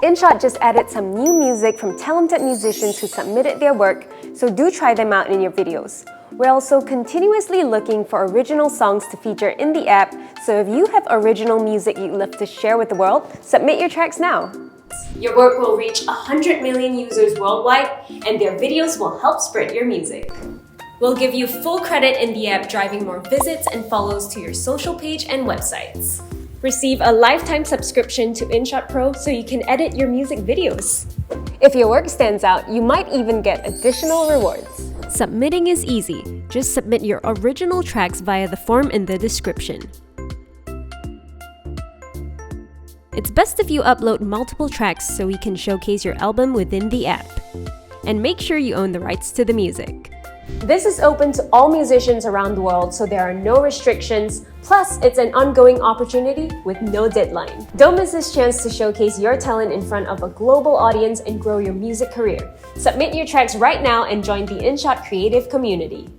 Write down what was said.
InShot just added some new music from talented musicians who submitted their work, so do try them out in your videos. We're also continuously looking for original songs to feature in the app, so if you have original music you'd love to share with the world, submit your tracks now. Your work will reach 100 million users worldwide, and their videos will help spread your music. We'll give you full credit in the app, driving more visits and follows to your social page and websites. Receive a lifetime subscription to InShot Pro so you can edit your music videos. If your work stands out, you might even get additional rewards. Submitting is easy. Just submit your original tracks via the form in the description. It's best if you upload multiple tracks so we can showcase your album within the app. And make sure you own the rights to the music. This is open to all musicians around the world, so there are no restrictions. Plus, it's an ongoing opportunity with no deadline. Don't miss this chance to showcase your talent in front of a global audience and grow your music career. Submit your tracks right now and join the InShot creative community.